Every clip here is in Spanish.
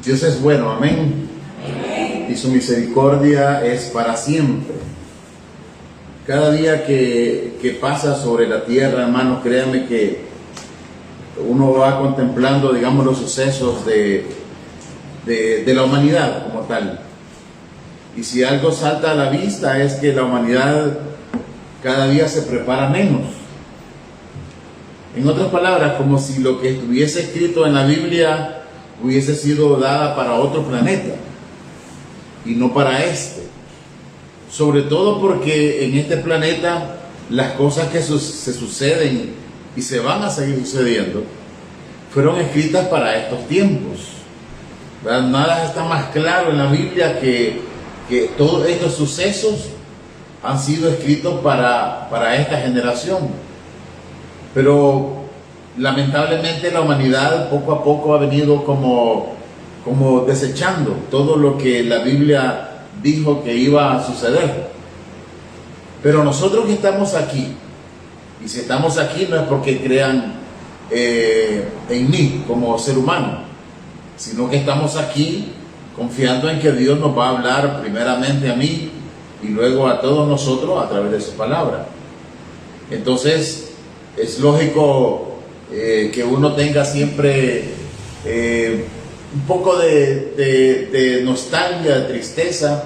Dios es bueno, amén. Y su misericordia es para siempre. Cada día que pasa sobre la tierra, hermanos, créanme que uno va contemplando, digamos, los sucesos de la humanidad como tal. Y si algo salta a la vista es que la humanidad cada día se prepara menos. En otras palabras, como si lo que estuviese escrito en la Biblia hubiese sido dada para otro planeta y no para este. Sobre todo porque en este planeta las cosas que se suceden y se van a seguir sucediendo fueron escritas para estos tiempos. ¿Verdad? Nada está más claro en la Biblia que todos estos sucesos han sido escritos para esta generación. Pero lamentablemente la humanidad poco a poco ha venido como desechando todo lo que la Biblia dijo que iba a suceder. Pero nosotros que estamos aquí, y si estamos aquí no es porque crean en mí como ser humano, sino que estamos aquí confiando en que Dios nos va a hablar primeramente a mí y luego a todos nosotros a través de su palabra. Entonces es lógico que uno tenga siempre un poco de nostalgia, de tristeza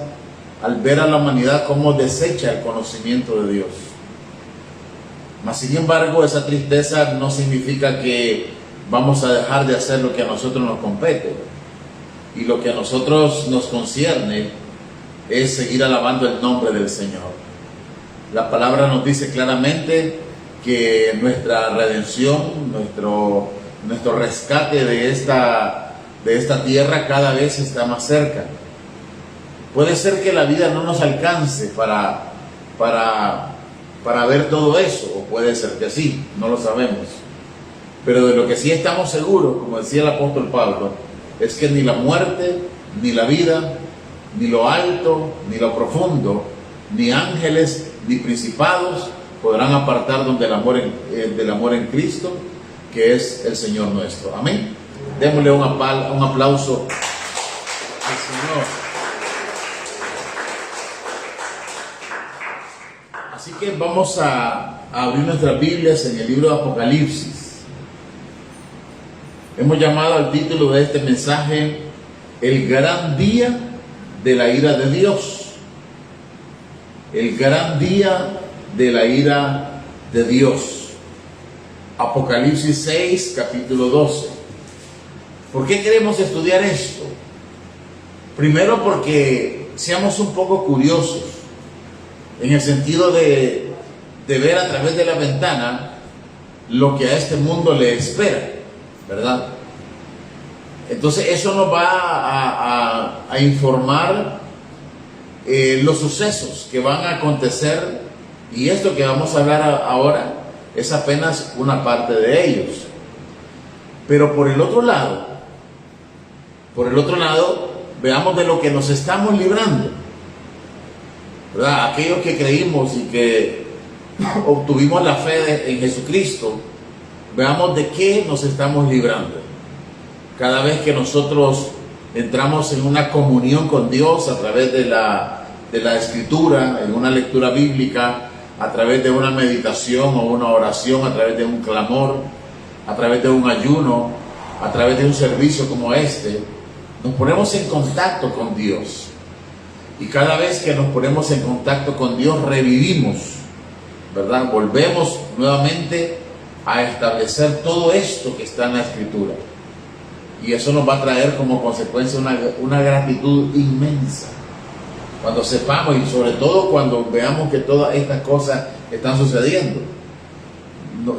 al ver a la humanidad cómo desecha el conocimiento de Dios. Mas sin embargo, esa tristeza no significa que vamos a dejar de hacer lo que a nosotros nos compete. Y lo que a nosotros nos concierne es seguir alabando el nombre del Señor. La palabra nos dice claramente que nuestra redención, nuestro rescate de esta tierra cada vez está más cerca. Puede ser que la vida no nos alcance para ver todo eso, o puede ser que sí, no lo sabemos. Pero de lo que sí estamos seguros, como decía el apóstol Pablo, es que ni la muerte, ni la vida, ni lo alto, ni lo profundo, ni ángeles, ni principados podrán apartar del amor en Cristo, que es el Señor nuestro. Amén. Démosle un aplauso al Señor. Así que vamos a abrir nuestras Biblias en el libro de Apocalipsis. Hemos llamado al título de este mensaje El gran día de la ira de Dios. El gran día de la ira de Dios. Apocalipsis 6, capítulo 12. ¿Por qué queremos estudiar esto? Primero porque seamos un poco curiosos, en el sentido de ver a través de la ventana lo que a este mundo le espera, ¿verdad? Entonces eso nos va a informar los sucesos que van a acontecer, y esto que vamos a hablar ahora es apenas una parte de ellos. Pero por el otro lado, veamos de lo que nos estamos librando, ¿verdad? Aquellos que creímos y que obtuvimos la fe en Jesucristo, veamos de qué nos estamos librando. Cada vez que nosotros entramos en una comunión con Dios a través de la Escritura, en una lectura bíblica, a través de una meditación o una oración, a través de un clamor, a través de un ayuno, a través de un servicio como este, nos ponemos en contacto con Dios. Y cada vez que nos ponemos en contacto con Dios, revivimos, ¿verdad? Volvemos nuevamente a establecer todo esto que está en la Escritura. Y eso nos va a traer como consecuencia una gratitud inmensa. Cuando sepamos, y sobre todo cuando veamos que todas estas cosas están sucediendo,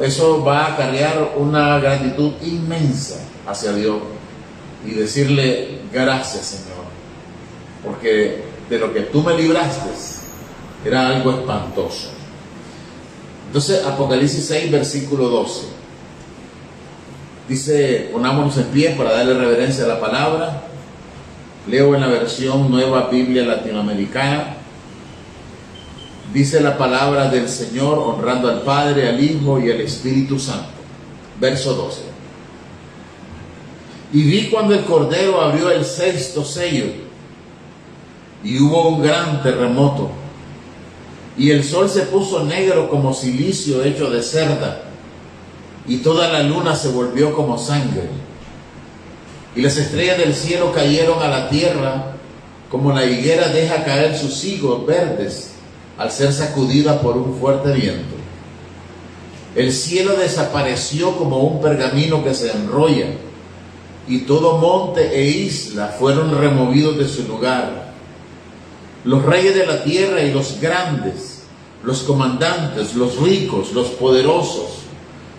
eso va a acarrear una gratitud inmensa hacia Dios. Y decirle, gracias Señor, porque de lo que tú me libraste era algo espantoso. Entonces, Apocalipsis 6, versículo 12. Dice, ponámonos en pie para darle reverencia a la palabra. Leo en la versión Nueva Biblia Latinoamericana. Dice la palabra del Señor, honrando al Padre, al Hijo y al Espíritu Santo. Verso 12. Y vi cuando el Cordero abrió el sexto sello, y hubo un gran terremoto, y el sol se puso negro como cilicio hecho de cerda, y toda la luna se volvió como sangre, y las estrellas del cielo cayeron a la tierra, como la higuera deja caer sus higos verdes al ser sacudida por un fuerte viento. El cielo desapareció como un pergamino que se enrolla, y todo monte e isla fueron removidos de su lugar. Los reyes de la tierra y los grandes, los comandantes, los ricos, los poderosos,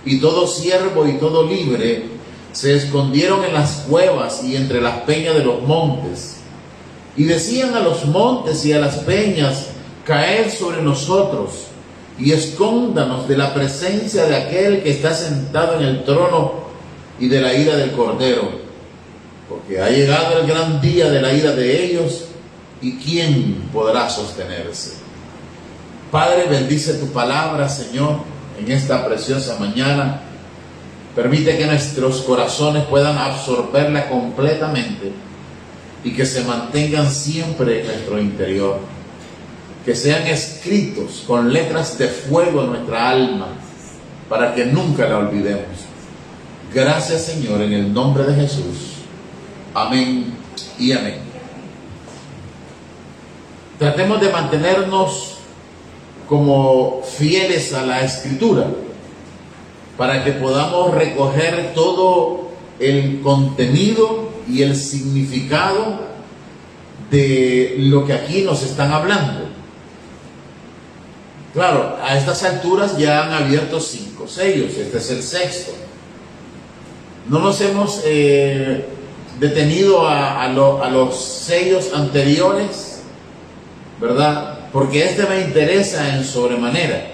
y todo siervo y todo libre, se escondieron en las cuevas y entre las peñas de los montes. Y decían a los montes y a las peñas: caed sobre nosotros y escóndanos de la presencia de aquel que está sentado en el trono y de la ira del Cordero, porque ha llegado el gran día de la ira de ellos, y ¿quién podrá sostenerse? Padre, bendice tu palabra, Señor, en esta preciosa mañana. Permite que nuestros corazones puedan absorberla completamente y que se mantengan siempre en nuestro interior, que sean escritos con letras de fuego en nuestra alma para que nunca la olvidemos. Gracias, Señor, en el nombre de Jesús. Amén y amén. Tratemos de mantenernos como fieles a la Escritura para que podamos recoger todo el contenido y el significado de lo que aquí nos están hablando. Claro, a estas alturas ya han abierto 5 sellos, este es el sexto. No nos hemos detenido a los sellos anteriores, ¿verdad? Porque este me interesa en sobremanera,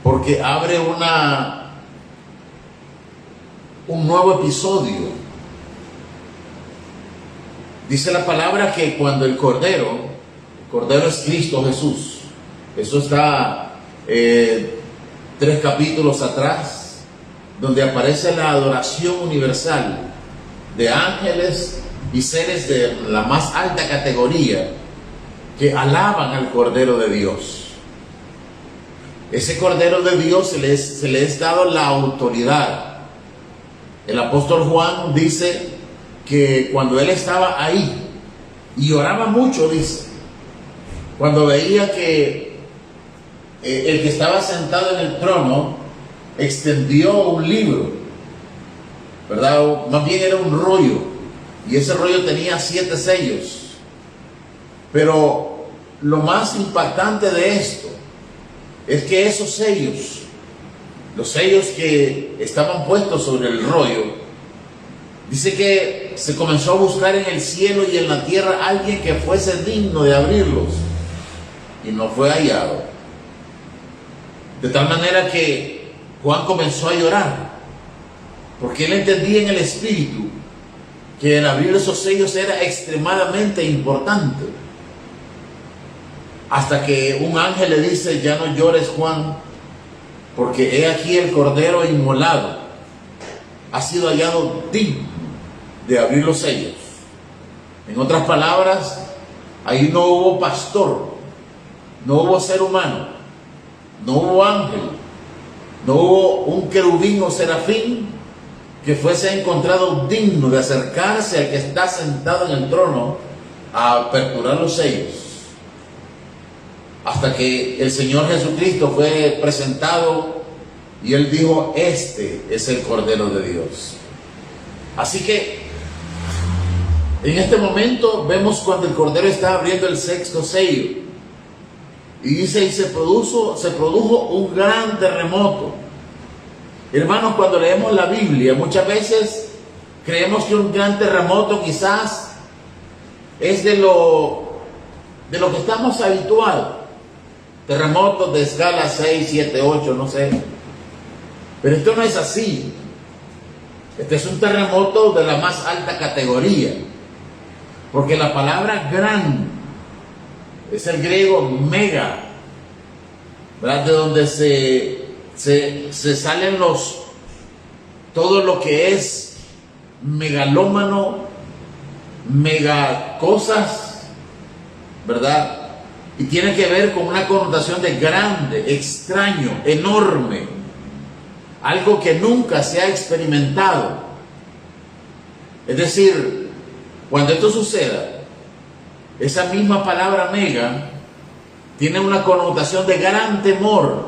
porque abre un nuevo episodio. Dice la palabra que cuando el Cordero es Cristo Jesús, eso está 3 capítulos atrás, donde aparece la adoración universal de ángeles y seres de la más alta categoría que alaban al Cordero de Dios. Ese Cordero de Dios se le es dado la autoridad. El apóstol Juan dice que cuando él estaba ahí y oraba mucho, dice, cuando veía que el que estaba sentado en el trono extendió un libro, ¿verdad? O más bien era un rollo, y ese rollo tenía 7 sellos. Pero lo más impactante de esto es que esos sellos, los sellos que estaban puestos sobre el rollo, dice que se comenzó a buscar en el cielo y en la tierra alguien que fuese digno de abrirlos, y no fue hallado. De tal manera que Juan comenzó a llorar, porque él entendía en el espíritu que el abrir esos sellos era extremadamente importante. Hasta que un ángel le dice: ya no llores, Juan, porque he aquí el Cordero inmolado ha sido hallado digno de abrir los sellos. En otras palabras, ahí no hubo pastor, no hubo ser humano, no hubo ángel, no hubo un querubín o serafín que fuese encontrado digno de acercarse al que está sentado en el trono a aperturar los sellos, hasta que el Señor Jesucristo fue presentado y él dijo: este es el Cordero de Dios. Así que en este momento vemos cuando el Cordero está abriendo el 6º sello, y dice: y se produjo un gran terremoto. Hermanos, cuando leemos la Biblia, muchas veces creemos que un gran terremoto quizás es de lo que estamos habituados. Terremotos de escala 6, 7, 8, no sé. Pero esto no es así. Este es un terremoto de la más alta categoría, porque la palabra gran es el griego mega, ¿verdad? De donde se salen todo lo que es megalómano, mega cosas, ¿verdad? Y tiene que ver con una connotación de grande, extraño, enorme, algo que nunca se ha experimentado. Es decir, cuando esto suceda, esa misma palabra mega tiene una connotación de gran temor.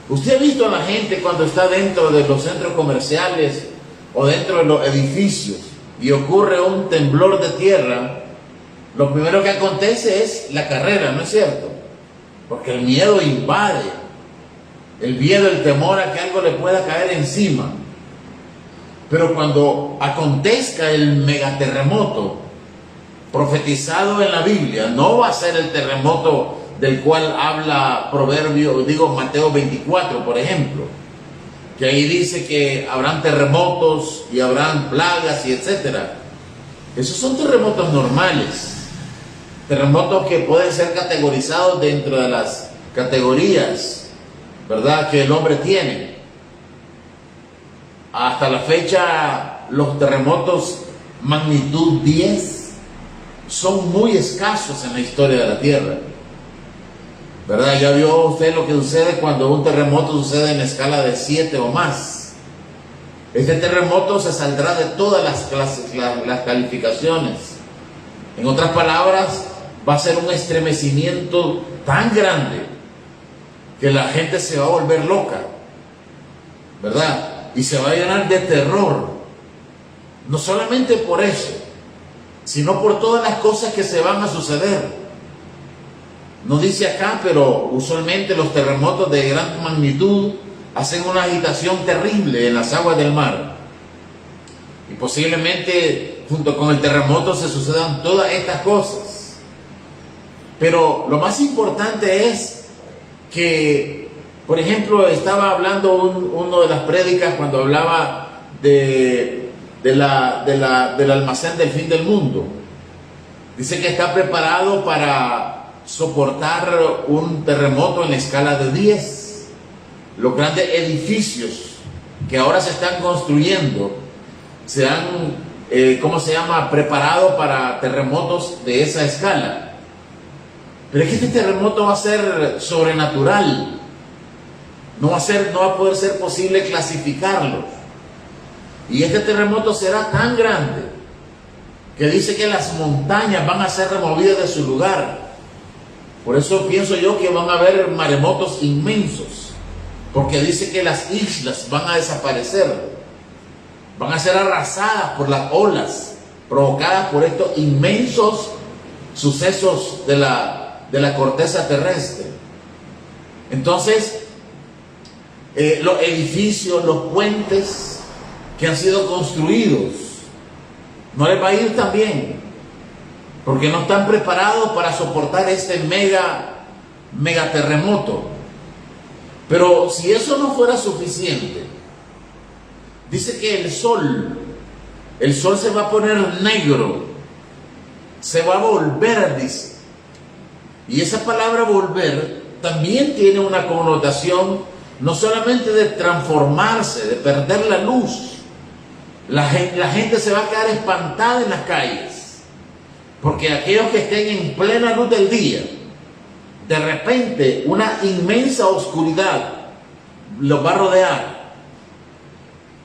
Usted ha visto a la gente cuando está dentro de los centros comerciales o dentro de los edificios y ocurre un temblor de tierra, lo primero que acontece es la carrera, ¿no es cierto? Porque el miedo invade, el miedo, el temor a que algo le pueda caer encima. Pero cuando acontezca el megaterremoto profetizado en la Biblia, no va a ser el terremoto del cual habla Mateo 24, por ejemplo, que ahí dice que habrán terremotos y habrán plagas y etcétera. Esos son terremotos normales, terremotos que pueden ser categorizados dentro de las categorías, ¿verdad?, que el hombre tiene. Hasta la fecha, los terremotos magnitud 10 son muy escasos en la historia de la Tierra, ¿verdad? Ya vio usted lo que sucede cuando un terremoto sucede en escala de 7 o más. Este terremoto se saldrá de todas las calificaciones. En otras palabras, va a ser un estremecimiento tan grande que la gente se va a volver loca, ¿verdad? Y se va a llenar de terror. No solamente por eso, sino por todas las cosas que se van a suceder. No dice acá, pero usualmente los terremotos de gran magnitud hacen una agitación terrible en las aguas del mar. Y posiblemente junto con el terremoto se sucedan todas estas cosas. Pero lo más importante es que, por ejemplo, estaba hablando uno de las prédicas cuando hablaba del almacén del fin del mundo. Dice que está preparado para soportar un terremoto en la escala de 10. Los grandes edificios que ahora se están construyendo se han, preparado para terremotos de esa escala. Pero es que este terremoto va a ser sobrenatural. No va a poder ser posible clasificarlo. Y este terremoto será tan grande que dice que las montañas van a ser removidas de su lugar. Por eso pienso yo que van a haber maremotos inmensos, porque dice que las islas van a desaparecer, van a ser arrasadas por las olas provocadas por estos inmensos sucesos de la corteza terrestre. Entonces, los edificios, los puentes que han sido construidos, no les va a ir tan bien, porque no están preparados para soportar este mega terremoto. Pero si eso no fuera suficiente, dice que el sol se va a poner negro, se va a volver, dice. Y esa palabra volver también tiene una connotación no solamente de transformarse, de perder la luz. La gente se va a quedar espantada en las calles, porque aquellos que estén en plena luz del día, de repente una inmensa oscuridad los va a rodear.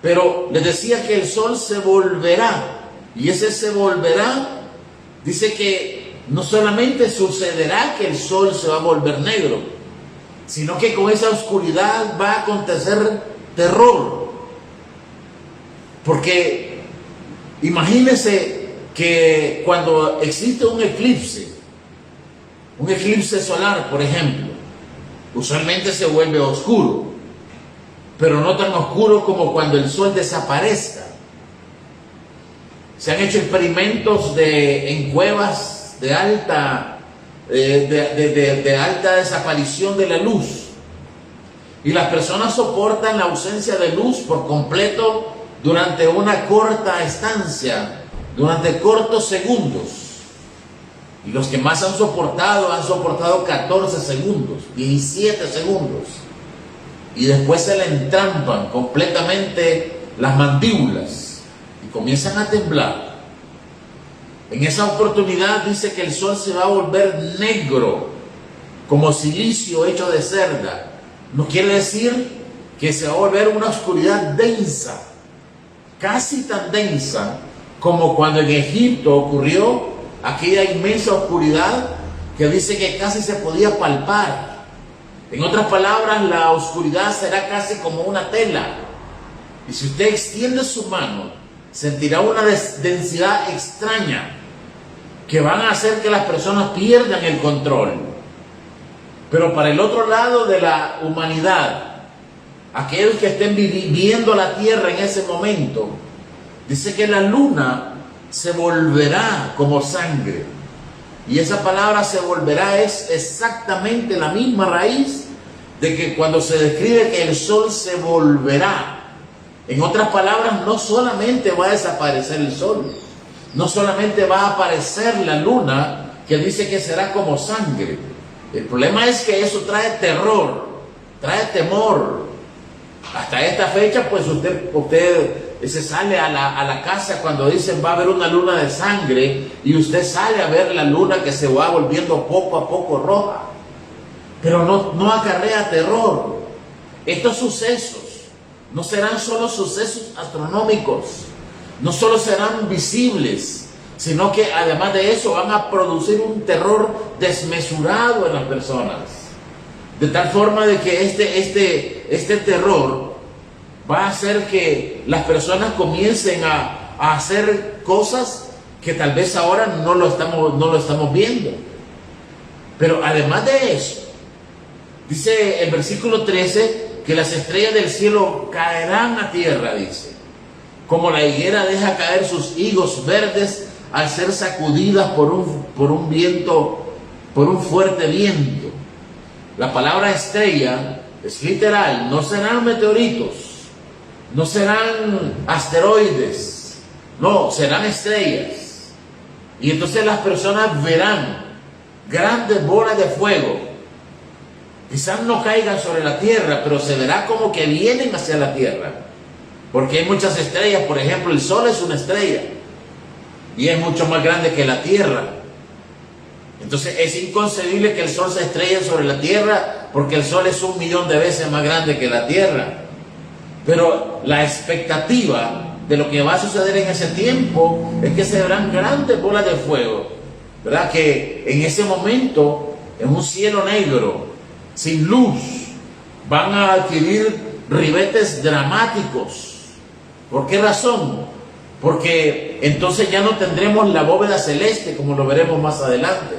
Pero les decía que el sol se volverá, y ese se volverá, dice que no solamente sucederá que el sol se va a volver negro, sino que con esa oscuridad va a acontecer terror. Porque imagínense que cuando existe un eclipse solar, por ejemplo, usualmente se vuelve oscuro, pero no tan oscuro como cuando el sol desaparezca. Se han hecho experimentos en cuevas de alta desaparición de la luz, y las personas soportan la ausencia de luz por completo durante una corta estancia, durante cortos segundos. Y los que más han soportado 14 segundos, 17 segundos. Y después se le entrampan completamente las mandíbulas. Y comienzan a temblar. En esa oportunidad dice que el sol se va a volver negro, como silicio hecho de cerda. No quiere decir que se va a volver una oscuridad densa, casi tan densa como cuando en Egipto ocurrió aquella inmensa oscuridad que dice que casi se podía palpar. En otras palabras, la oscuridad será casi como una tela. Y si usted extiende su mano, sentirá una densidad extraña que van a hacer que las personas pierdan el control. Pero para el otro lado de la humanidad, aquellos que estén viviendo la tierra en ese momento, dice que la luna se volverá como sangre. Y esa palabra se volverá es exactamente la misma raíz de que cuando se describe que el sol se volverá. En otras palabras, no solamente va a desaparecer el sol, no solamente va a aparecer la luna, que dice que será como sangre. El problema es que eso trae terror, trae temor. Hasta esta fecha, pues usted se sale a la casa cuando dicen va a haber una luna de sangre, y usted sale a ver la luna que se va volviendo poco a poco roja. Pero no acarrea terror. Estos sucesos no serán solo sucesos astronómicos, no solo serán visibles, sino que además de eso van a producir un terror desmesurado en las personas. De tal forma de que este terror va a hacer que las personas comiencen a hacer cosas que tal vez ahora no lo estamos viendo. Pero además de eso, dice el versículo 13, que las estrellas del cielo caerán a tierra, dice, como la higuera deja caer sus higos verdes al ser sacudidas por un viento, por un fuerte viento. La palabra estrella es literal, no serán meteoritos, no serán asteroides, no, serán estrellas. Y entonces las personas verán grandes bolas de fuego. Quizás no caigan sobre la tierra, pero se verá como que vienen hacia la tierra. Porque hay muchas estrellas, por ejemplo, el sol es una estrella y es mucho más grande que la tierra. Entonces es inconcebible que el sol se estrelle sobre la tierra, porque el sol es 1.000.000 de veces más grande que la tierra. Pero la expectativa de lo que va a suceder en ese tiempo es que se verán grandes bolas de fuego, ¿verdad? Que en ese momento, en un cielo negro, sin luz, van a adquirir ribetes dramáticos. ¿Por qué razón? Porque entonces ya no tendremos la bóveda celeste, como lo veremos más adelante.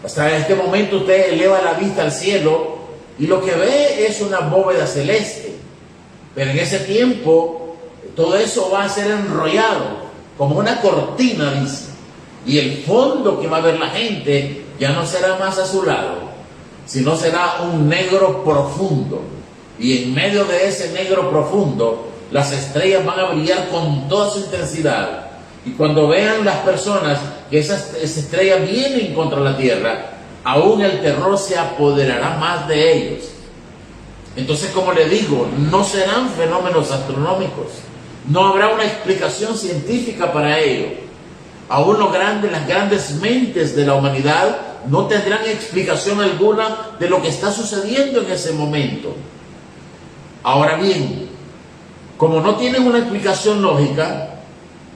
Hasta este momento usted eleva la vista al cielo y lo que ve es una bóveda celeste. Pero en ese tiempo todo eso va a ser enrollado como una cortina, dice. Y el fondo que va a ver la gente ya no será más azulado, sino será un negro profundo. Y en medio de ese negro profundo, las estrellas van a brillar con toda su intensidad. Y cuando vean las personas que esas estrellas vienen contra la tierra, aún el terror se apoderará más de ellos. Entonces, como le digo, no serán fenómenos astronómicos. No habrá una explicación científica para ello. Aún las grandes mentes de la humanidad no tendrán explicación alguna de lo que está sucediendo en ese momento. Ahora bien, como no tienen una explicación lógica,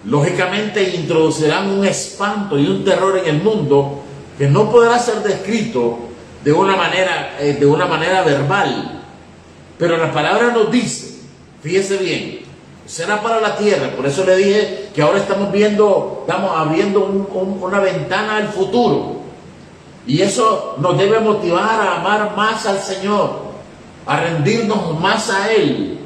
lógicamente introducirán un espanto y un terror en el mundo que no podrá ser descrito de una manera verbal. Pero la palabra nos dice, fíjese bien, será para la tierra. Por eso le dije que ahora estamos abriendo una ventana al futuro. Y eso nos debe motivar a amar más al Señor, a rendirnos más a Él,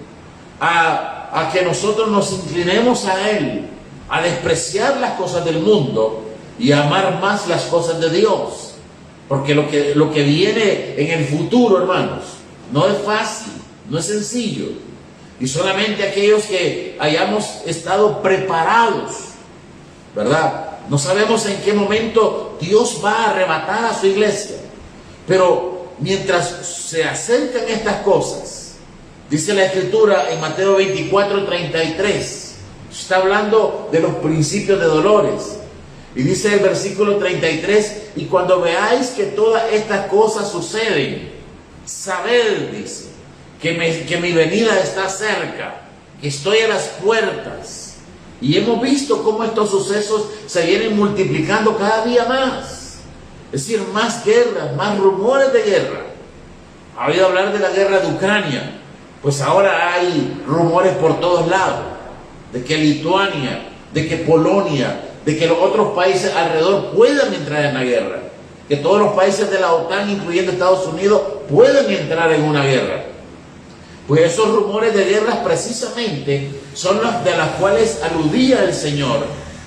a que nosotros nos inclinemos a Él, a despreciar las cosas del mundo y a amar más las cosas de Dios. Porque lo que viene en el futuro, hermanos, no es fácil, no es sencillo. Y solamente aquellos que hayamos estado preparados, ¿verdad? No sabemos en qué momento Dios va a arrebatar a su iglesia. Pero mientras se acercan estas cosas, dice la Escritura en Mateo 24:33, Está hablando de los principios de dolores. Y dice el versículo 33, y cuando veáis que todas estas cosas suceden, sabed, dice, que mi venida está cerca, que estoy a las puertas. Y hemos visto cómo estos sucesos se vienen multiplicando cada día más. Es decir, más guerras, más rumores de guerra. Ha oído hablar de la guerra de Ucrania. Pues ahora hay rumores por todos lados. De que Lituania, de que Polonia, de que los otros países alrededor puedan entrar en la guerra. Que todos los países de la OTAN, incluyendo Estados Unidos, pueden entrar en una guerra. Pues esos rumores de guerras precisamente son los de las cuales aludía el Señor,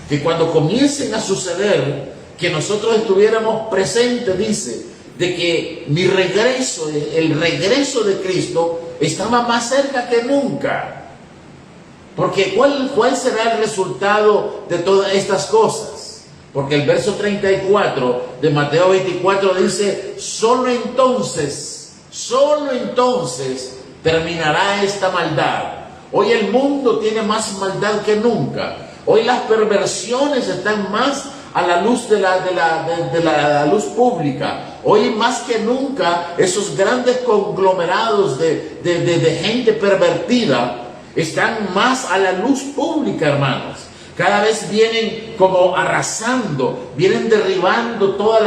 que cuando comiencen a suceder, que nosotros estuviéramos presentes, dice, de que mi regreso, el regreso de Cristo, estaba más cerca que nunca. Porque ¿cuál será el resultado de todas estas cosas? Porque el verso 34 de Mateo 24 dice, solo entonces terminará esta maldad. Hoy el mundo tiene más maldad que nunca. Hoy las perversiones están más a la luz de la luz pública. Hoy más que nunca esos grandes conglomerados de gente pervertida están más a la luz pública, hermanos. Cada vez vienen como arrasando, vienen derribando todos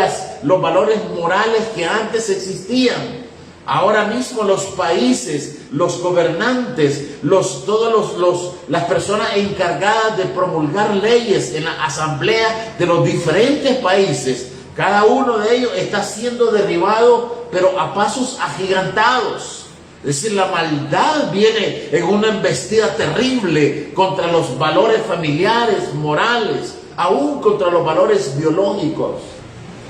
los valores morales que antes existían. Ahora mismo los países, los gobernantes, las personas encargadas de promulgar leyes en la asamblea de los diferentes países, cada uno de ellos está siendo derribado, pero a pasos agigantados. Es decir, la maldad viene en una embestida terrible contra los valores familiares, morales, aún contra los valores biológicos.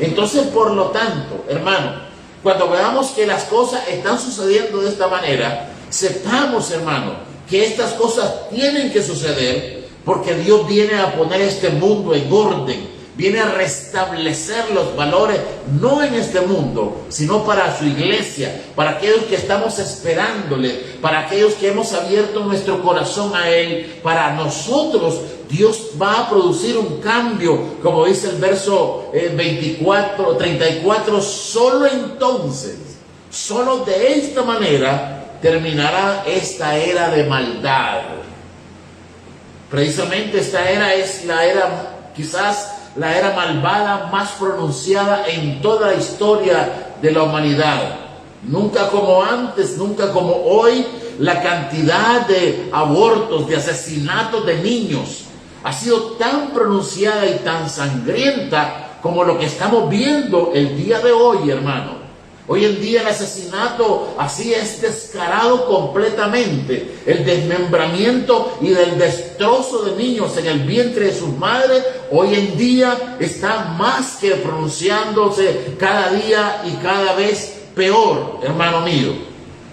Entonces, por lo tanto, hermano, cuando veamos que las cosas están sucediendo de esta manera, sepamos, hermano, que estas cosas tienen que suceder porque Dios viene a poner este mundo en orden. Viene a restablecer los valores, no en este mundo, sino para su iglesia, para aquellos que estamos esperándole, para aquellos que hemos abierto nuestro corazón a Él. Para nosotros, Dios va a producir un cambio, como dice el verso 34, solo entonces, solo de esta manera, terminará esta era de maldad. Precisamente esta era es la era, quizás, la era malvada más pronunciada en toda la historia de la humanidad. Nunca como antes, nunca como hoy, la cantidad de abortos, de asesinatos de niños ha sido tan pronunciada y tan sangrienta como lo que estamos viendo el día de hoy, hermano. Hoy en día el asesinato así es descarado completamente. El desmembramiento y el destrozo de niños en el vientre de sus madres hoy en día está más que pronunciándose cada día y cada vez peor, hermano mío.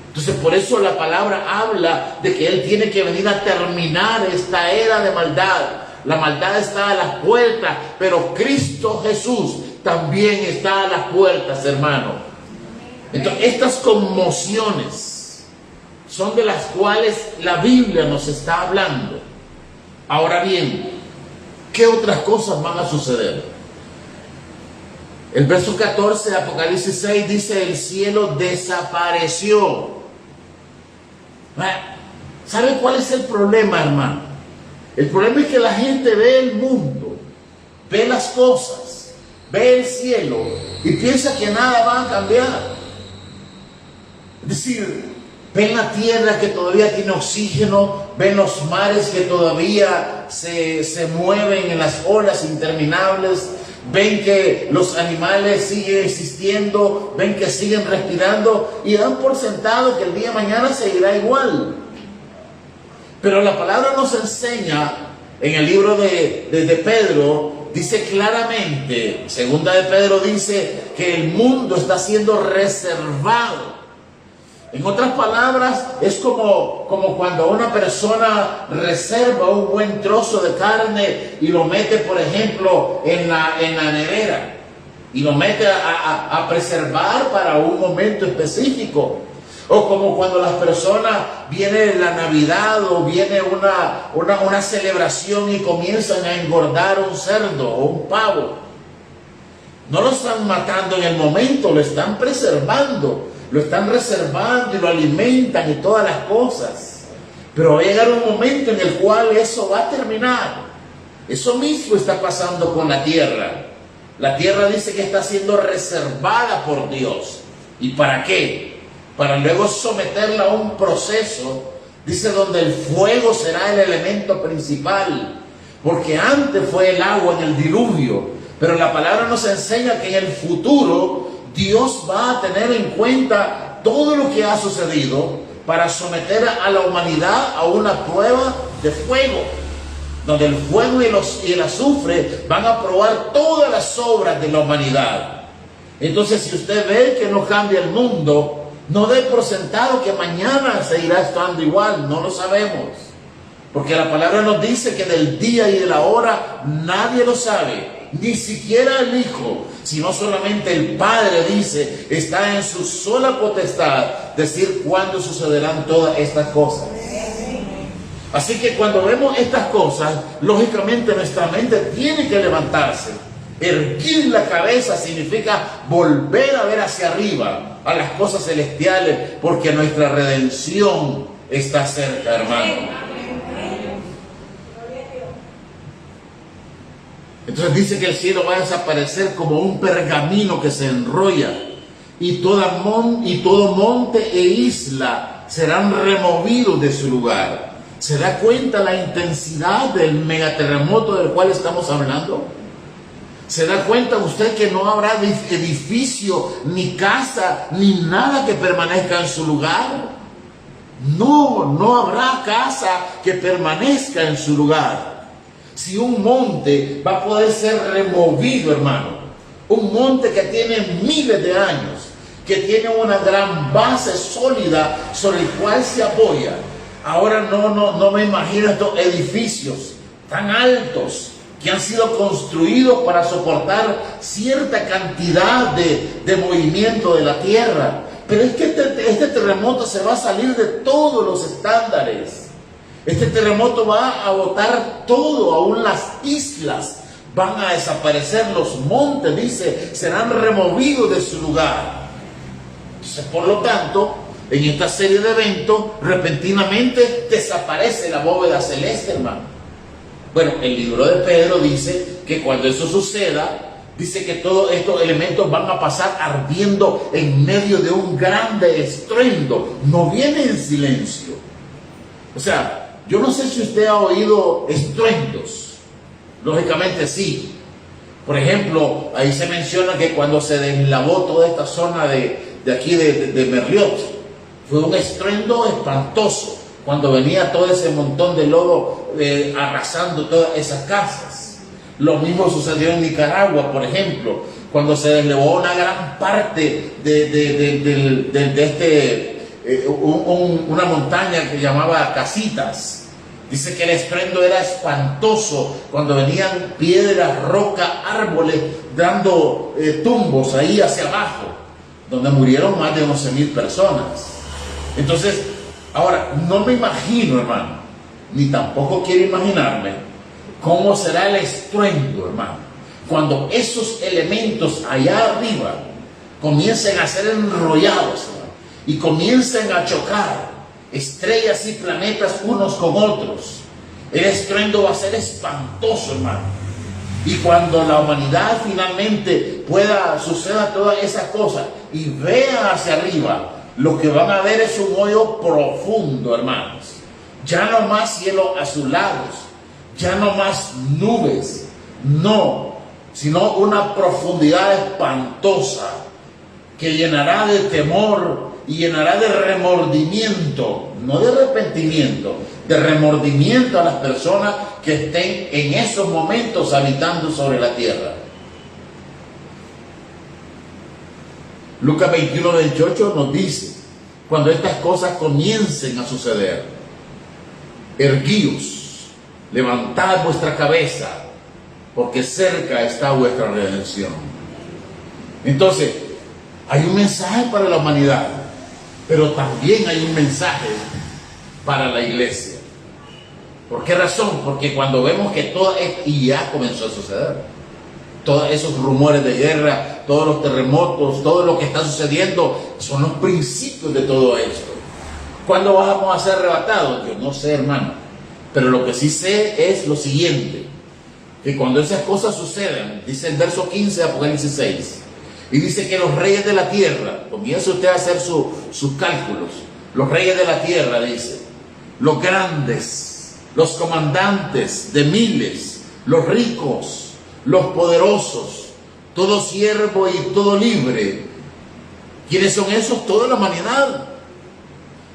Entonces por eso la palabra habla de que Él tiene que venir a terminar esta era de maldad. La maldad está a las puertas, pero Cristo Jesús también está a las puertas, hermano. Entonces, estas conmociones son de las cuales la Biblia nos está hablando. Ahora bien, ¿qué otras cosas van a suceder? El verso 14 de Apocalipsis 6 dice, el cielo desapareció. ¿Sabe cuál es el problema, hermano? El problema es que la gente ve el mundo, ve las cosas, ve el cielo y piensa que nada va a cambiar. Es decir, ven la tierra que todavía tiene oxígeno, ven los mares que todavía se mueven en las olas interminables, ven que los animales siguen existiendo, ven que siguen respirando y dan por sentado que el día de mañana seguirá igual. Pero la palabra nos enseña en el libro de Pedro, dice claramente, segunda de Pedro dice que el mundo está siendo reservado. En otras palabras, es como cuando una persona reserva un buen trozo de carne y lo mete, por ejemplo, en la nevera y lo mete a preservar para un momento específico. O como cuando las personas, viene la Navidad o viene una celebración y comienzan a engordar un cerdo o un pavo. No lo están matando en el momento, lo están preservando, lo están reservando y lo alimentan y todas las cosas. Pero va a llegar un momento en el cual eso va a terminar. Eso mismo está pasando con la tierra. La tierra dice que está siendo reservada por Dios. ¿Y para qué? Para luego someterla a un proceso, dice, donde el fuego será el elemento principal. Porque antes fue el agua en el diluvio, pero la palabra nos enseña que en el futuro Dios va a tener en cuenta todo lo que ha sucedido para someter a la humanidad a una prueba de fuego, donde el fuego y el azufre van a probar todas las obras de la humanidad. Entonces, si usted ve que no cambia el mundo, no dé por sentado que mañana seguirá estando igual. No lo sabemos, porque la palabra nos dice que del día y de la hora nadie lo sabe, ni siquiera el Hijo, sino solamente el Padre. Dice, está en su sola potestad decir cuándo sucederán todas estas cosas. Así que cuando vemos estas cosas, lógicamente nuestra mente tiene que levantarse. Erguir la cabeza significa volver a ver hacia arriba, a las cosas celestiales, porque nuestra redención está cerca, hermano. Entonces dice que el cielo va a desaparecer como un pergamino que se enrolla, y todo monte e isla serán removidos de su lugar. ¿Se da cuenta la intensidad del megaterremoto del cual estamos hablando? ¿Se da cuenta usted que no habrá edificio, ni casa, ni nada que permanezca en su lugar? No habrá casa que permanezca en su lugar. Si un monte va a poder ser removido, hermano, un monte que tiene miles de años, que tiene una gran base sólida sobre el cual se apoya. Ahora no me imagino estos edificios tan altos que han sido construidos para soportar cierta cantidad de movimiento de la tierra. Pero es que este terremoto se va a salir de todos los estándares. Este terremoto va a botar todo, aún las islas van a desaparecer, los montes, dice, serán removidos de su lugar. Entonces, por lo tanto, en esta serie de eventos, repentinamente desaparece la bóveda celeste, hermano. Bueno, el libro de Pedro dice que cuando eso suceda, dice que todos estos elementos van a pasar ardiendo en medio de un grande estruendo. No viene en silencio. O sea, yo no sé si usted ha oído estruendos. Lógicamente sí. Por ejemplo, ahí se menciona que cuando se deslavó toda esta zona de aquí de Merliot, fue un estruendo espantoso, cuando venía todo ese montón de lodo arrasando todas esas casas. Lo mismo sucedió en Nicaragua, por ejemplo, cuando se deslevó una gran parte una montaña que llamaba Casitas. Dice que el estruendo era espantoso cuando venían piedras, rocas, árboles dando tumbos ahí hacia abajo, donde murieron más de 11,000 personas. Entonces, ahora, no me imagino, hermano, ni tampoco quiero imaginarme cómo será el estruendo, hermano, cuando esos elementos allá arriba comiencen a ser enrollados, hermano, y comiencen a chocar estrellas y planetas unos con otros. El estruendo va a ser espantoso, hermano. Y cuando la humanidad finalmente suceda todas esas cosas y vea hacia arriba, lo que van a ver es un hoyo profundo, hermanos. Ya no más cielos azulados, ya no más nubes, no, sino una profundidad espantosa que llenará de temor y llenará de remordimiento, no de arrepentimiento, de remordimiento a las personas que estén en esos momentos habitando sobre la tierra. Lucas 21:28 nos dice, cuando estas cosas comiencen a suceder, erguíos, levantad vuestra cabeza, porque cerca está vuestra redención. Entonces, hay un mensaje para la humanidad. Pero también hay un mensaje para la iglesia. ¿Por qué razón? Porque cuando vemos que todo esto, y ya comenzó a suceder, todos esos rumores de guerra, todos los terremotos, todo lo que está sucediendo, son los principios de todo esto. ¿Cuándo vamos a ser arrebatados? Yo no sé, hermano, pero lo que sí sé es lo siguiente, que cuando esas cosas sucedan, dice el verso 15 de Apocalipsis 6, y dice que los reyes de la tierra, comience usted a hacer sus cálculos, los reyes de la tierra, dice, los grandes, los comandantes de miles, los ricos, los poderosos, todo siervo y todo libre. ¿Quiénes son esos? Toda la humanidad.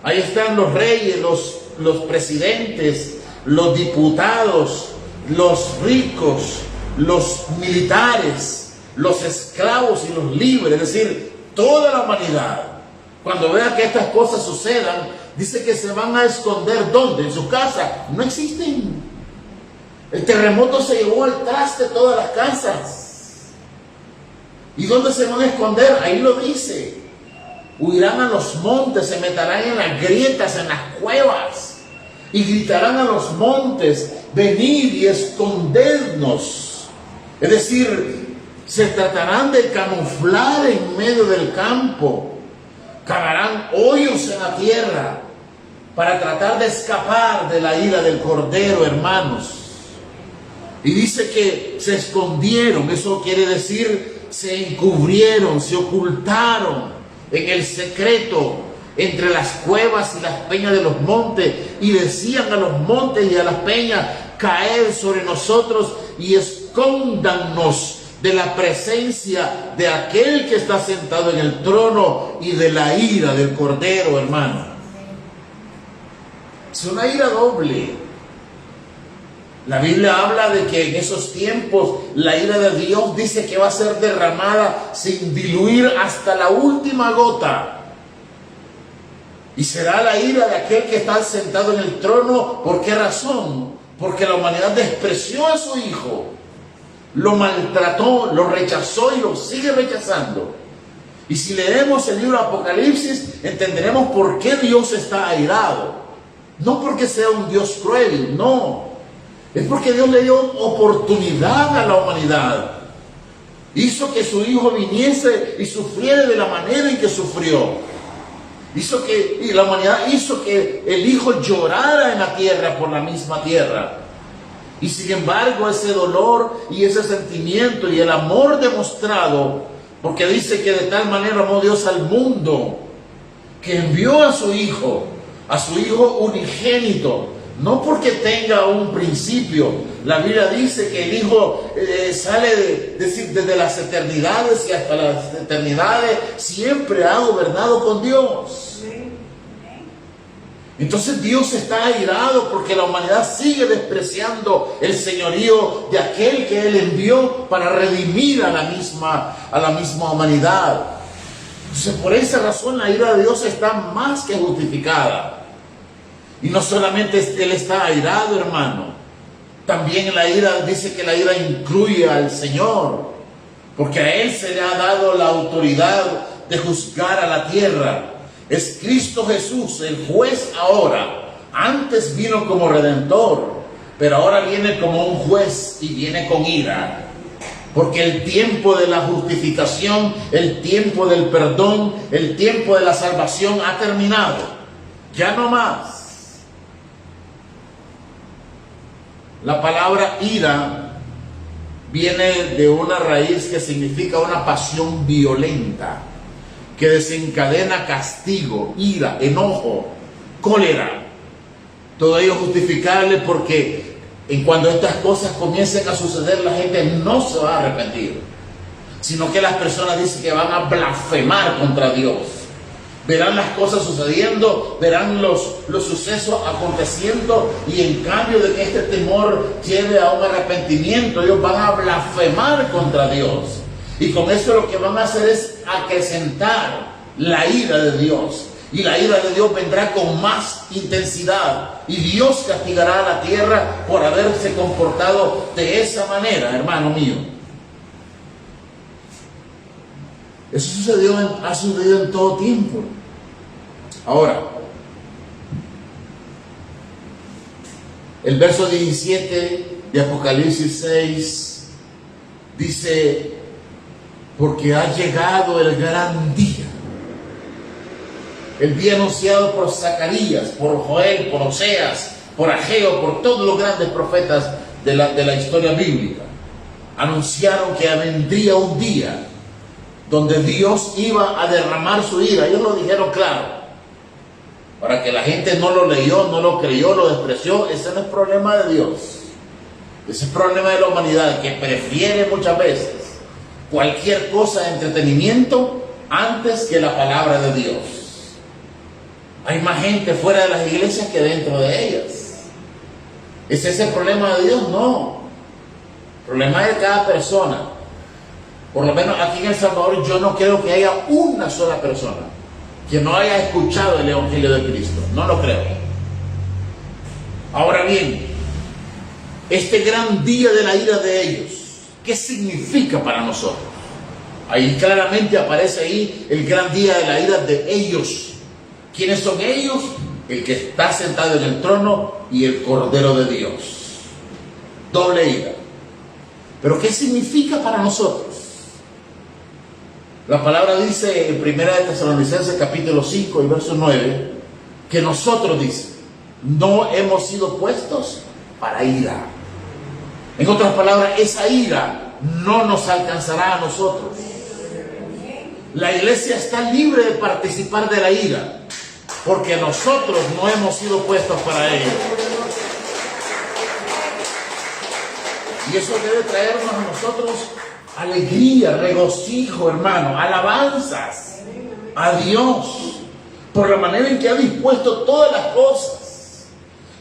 Ahí están los reyes, los presidentes, los diputados, los ricos, los militares, los esclavos y los libres, es decir, toda la humanidad. Cuando vea que estas cosas sucedan, dice que se van a esconder. ¿Dónde? En su casa. No existen. El terremoto se llevó al traste todas las casas. ¿Y dónde se van a esconder? Ahí lo dice. Huirán a los montes, se meterán en las grietas, en las cuevas, y gritarán a los montes, venid y escondednos. Es decir, se tratarán de camuflar en medio del campo, cavarán hoyos en la tierra para tratar de escapar de la ira del Cordero, hermanos. Y dice que se escondieron, eso quiere decir se encubrieron, se ocultaron en el secreto, entre las cuevas y las peñas de los montes, y decían a los montes y a las peñas, caed sobre nosotros y escóndanos de la presencia de aquel que está sentado en el trono y de la ira del Cordero, hermano. Es una ira doble. La Biblia habla de que en esos tiempos la ira de Dios dice que va a ser derramada sin diluir hasta la última gota. Y será la ira de aquel que está sentado en el trono. ¿Por qué razón? Porque la humanidad despreció a su Hijo, lo maltrató, lo rechazó y lo sigue rechazando. Y si leemos el libro de Apocalipsis, entenderemos por qué Dios está airado. No porque sea un Dios cruel, no. Es porque Dios le dio oportunidad a la humanidad. Hizo que su Hijo viniese y sufriera de la manera en que sufrió. Y la humanidad hizo que el Hijo llorara en la tierra por la misma tierra. Y sin embargo ese dolor y ese sentimiento y el amor demostrado, porque dice que de tal manera amó Dios al mundo, que envió a su Hijo unigénito, no porque tenga un principio. La Biblia dice que el Hijo sale desde las eternidades y hasta las eternidades siempre ha gobernado con Dios. Entonces Dios está airado porque la humanidad sigue despreciando el señorío de aquel que Él envió para redimir a la misma humanidad. Entonces por esa razón la ira de Dios está más que justificada. Y no solamente Él está airado, hermano, también la ira, dice que la ira incluye al Señor, porque a Él se le ha dado la autoridad de juzgar a la tierra. Es Cristo Jesús, el juez ahora. Antes vino como redentor, pero ahora viene como un juez y viene con ira. Porque el tiempo de la justificación, el tiempo del perdón, el tiempo de la salvación ha terminado. Ya no más. La palabra ira viene de una raíz que significa una pasión violenta, que desencadena castigo, ira, enojo, cólera. Todo ello justificable porque cuando estas cosas comiencen a suceder, la gente no se va a arrepentir, sino que las personas dicen que van a blasfemar contra Dios. Verán las cosas sucediendo, verán los sucesos aconteciendo, y en cambio de que este temor lleve a un arrepentimiento, ellos van a blasfemar contra Dios. Y con eso lo que van a hacer es acrecentar la ira de Dios. Y la ira de Dios vendrá con más intensidad. Y Dios castigará a la tierra por haberse comportado de esa manera, hermano mío. Eso ha sucedido en todo tiempo. Ahora, el verso 17 de Apocalipsis 6 dice: porque ha llegado el gran día, el día anunciado por Zacarías, por Joel, por Oseas, por Ageo, por todos los grandes profetas de la historia bíblica. Anunciaron que vendría un día donde Dios iba a derramar su ira. Ellos lo dijeron claro. Para que la gente no lo leyó, no lo creyó, lo despreció, ese no es problema de Dios. Ese es problema de la humanidad, que prefiere muchas veces cualquier cosa de entretenimiento antes que la palabra de Dios. Hay más gente fuera de las iglesias que dentro de ellas. ¿Es ese el problema de Dios? No. El problema es de cada persona. Por lo menos aquí en El Salvador yo no creo que haya una sola persona que no haya escuchado el Evangelio de Cristo. No lo creo. Ahora bien, este gran día de la ira de ellos, ¿qué significa para nosotros? Ahí claramente aparece ahí el gran día de la ira de ellos. ¿Quiénes son ellos? El que está sentado en el trono y el Cordero de Dios. Doble ira. ¿Pero qué significa para nosotros? La palabra dice en 1 de Tesalonicenses capítulo 5 y verso 9 que nosotros, dice, no hemos sido puestos para ira. En otras palabras, esa ira no nos alcanzará a nosotros. La iglesia está libre de participar de la ira, porque nosotros no hemos sido puestos para ello. Y eso debe traernos a nosotros alegría, regocijo, hermano, alabanzas a Dios por la manera en que ha dispuesto todas las cosas.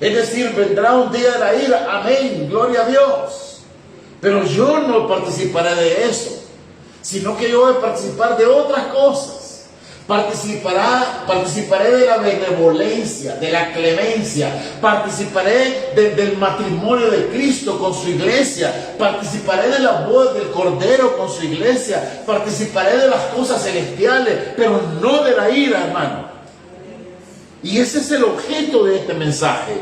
Es decir, vendrá un día de la ira, amén, gloria a Dios. Pero yo no participaré de eso, sino que yo voy a participar de otras cosas. Participaré de la benevolencia, de la clemencia, participaré del matrimonio de Cristo con su iglesia, participaré de las bodas del Cordero con su iglesia, participaré de las cosas celestiales, pero no de la ira, hermano. Y ese es el objeto de este mensaje: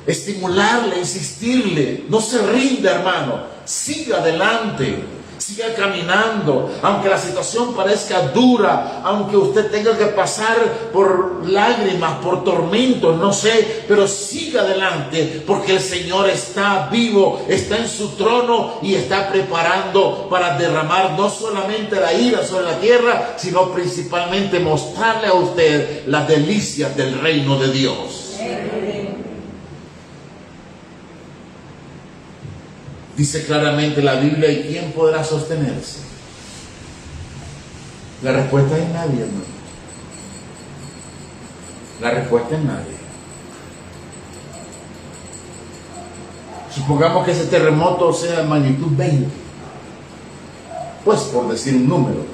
estimularle, insistirle, no se rinda, hermano, siga adelante. Siga caminando, aunque la situación parezca dura, aunque usted tenga que pasar por lágrimas, por tormentos, no sé, pero siga adelante, porque el Señor está vivo, está en su trono y está preparando para derramar no solamente la ira sobre la tierra, sino principalmente mostrarle a usted las delicias del reino de Dios. Dice claramente la Biblia: ¿y quién podrá sostenerse? La respuesta es nadie, hermano. La respuesta es nadie. Supongamos que ese terremoto sea de magnitud 20. Pues por decir un número.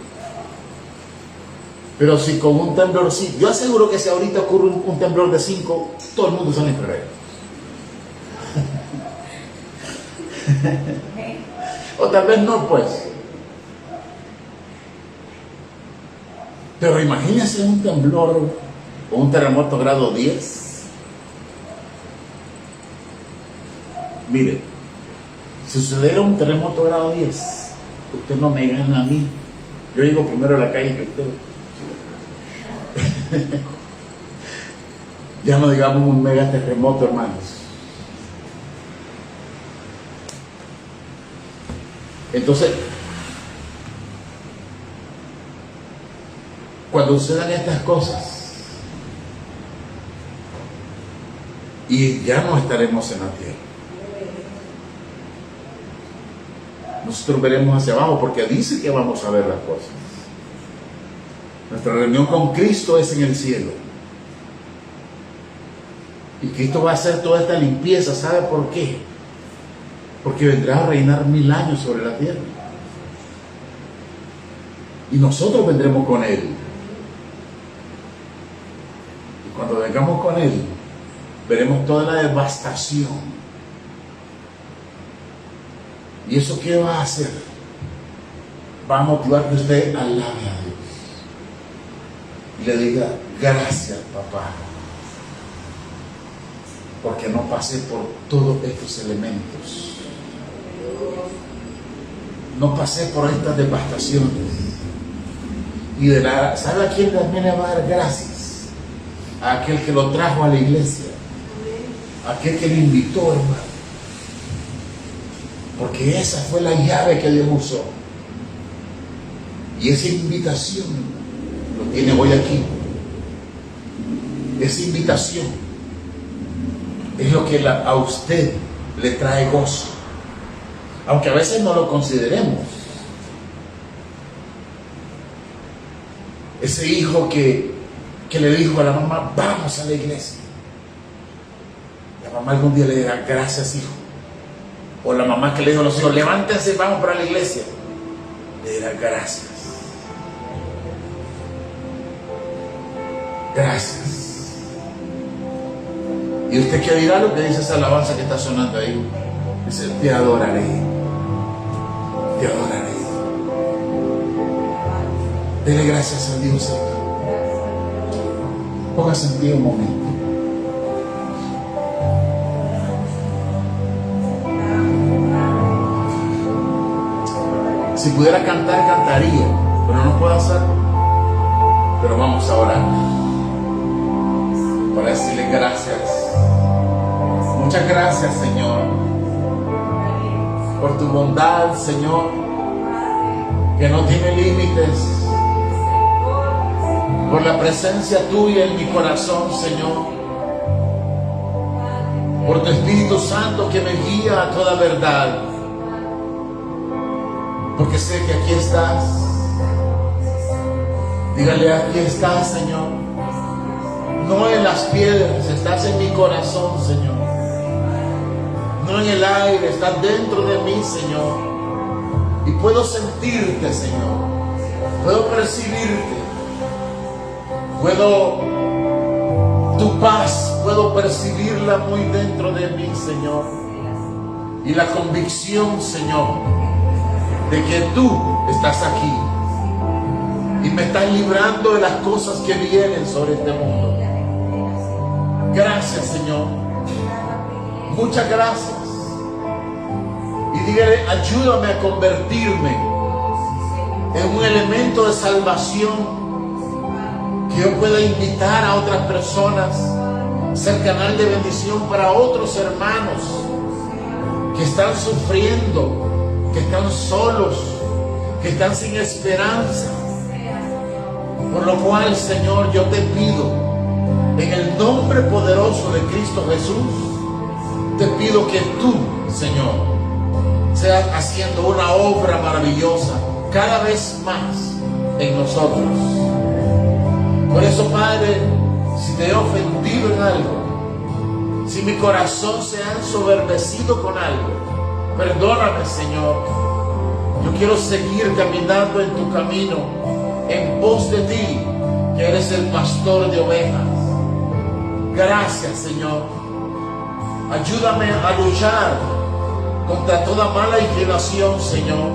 Pero si con un temblorcito, yo aseguro que si ahorita ocurre un temblor de 5, todo el mundo sale en febrero. O tal vez no, pues. Pero imagínense un temblor o un terremoto grado 10. Mire, si sucediera un terremoto grado 10, usted no me gana a mí. Yo llego primero a la calle que usted. Ya no digamos un mega terremoto, hermanos. Entonces, cuando sucedan estas cosas, y ya no estaremos en la tierra, nosotros veremos hacia abajo, porque dice que vamos a ver las cosas. Nuestra reunión con Cristo es en el cielo, y Cristo va a hacer toda esta limpieza. ¿Sabe por qué? Porque vendrá a reinar 1000 años sobre la tierra. Y nosotros vendremos con Él. Y cuando vengamos con Él, veremos toda la devastación. ¿Y eso qué va a hacer? Va a motivar que usted alabe a Dios. Y le diga: Gracias, papá, porque no pasé por todos estos elementos. No pasé por estas devastaciones. Y ¿sabe a quién también le va a dar gracias? A aquel que lo trajo a la iglesia, a aquel que lo invitó, hermano. Porque esa fue la llave que Dios usó. Y esa invitación lo tiene hoy aquí. Esa invitación es lo que a usted le trae gozo, aunque a veces no lo consideremos. Ese hijo que le dijo a la mamá, vamos a la iglesia. La mamá algún día le dirá, gracias, hijo. O la mamá que le dijo a los hijos, levántense, vamos para la iglesia, le dirá, gracias. Gracias. ¿Y usted qué dirá? Lo que dice esa alabanza que está sonando ahí. Dice, te adoraré. Te adoraré. Dele gracias a Dios. Póngase en pie un momento. Si pudiera cantar, cantaría, pero no puedo hacerlo. Pero vamos a orar para decirle gracias. Muchas gracias, Señor, por tu bondad, Señor, que no tiene límites, por la presencia tuya en mi corazón, Señor, por tu Espíritu Santo que me guía a toda verdad, porque sé que aquí estás. Dígale, aquí estás, Señor. No en las piedras, estás en mi corazón, Señor. No en el aire, estás dentro de mí, Señor. Y puedo sentirte, Señor. Puedo percibirte. Tu paz, puedo percibirla muy dentro de mí, Señor. Y la convicción, Señor, de que tú estás aquí. Y me estás librando de las cosas que vienen sobre este mundo. Gracias, Señor. Muchas gracias. Y dígale, ayúdame a convertirme en un elemento de salvación, que yo pueda invitar a otras personas, ser canal de bendición para otros hermanos que están sufriendo, que están solos, que están sin esperanza. Por lo cual, Señor, yo te pido, en el nombre poderoso de Cristo Jesús, te pido que tú, Señor, seas haciendo una obra maravillosa cada vez más en nosotros. Por eso, Padre, si te he ofendido en algo, si mi corazón se ha ensoberbecido con algo, perdóname, Señor. Yo quiero seguir caminando en tu camino, en pos de ti, que eres el pastor de ovejas. Gracias, Señor. Ayúdame a luchar contra toda mala inclinación, Señor,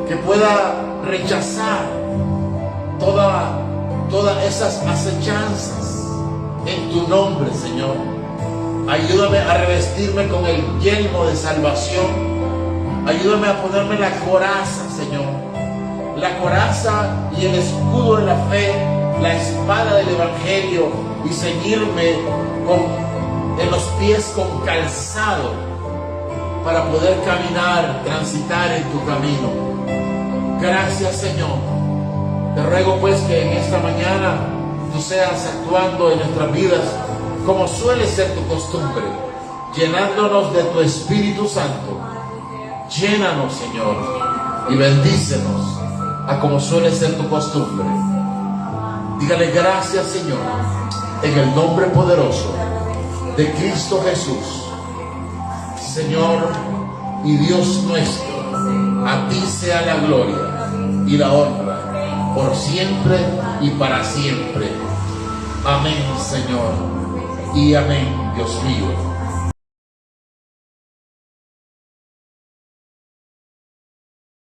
que pueda rechazar todas esas acechanzas en tu nombre, Señor. Ayúdame a revestirme con el yelmo de salvación. Ayúdame a ponerme la coraza, Señor. La coraza y el escudo de la fe, la espada del Evangelio, y ceñirme en los pies con calzado para poder caminar, transitar en tu camino. Gracias, Señor. Te ruego pues que en esta mañana tú seas actuando en nuestras vidas como suele ser tu costumbre, llenándonos de tu Espíritu Santo. Llénanos, Señor, y bendícenos a como suele ser tu costumbre. Dígale gracias, Señor, en el nombre poderoso de Cristo Jesús. Señor y Dios nuestro, a ti sea la gloria y la honra por siempre y para siempre. Amén, Señor, y amén, Dios mío.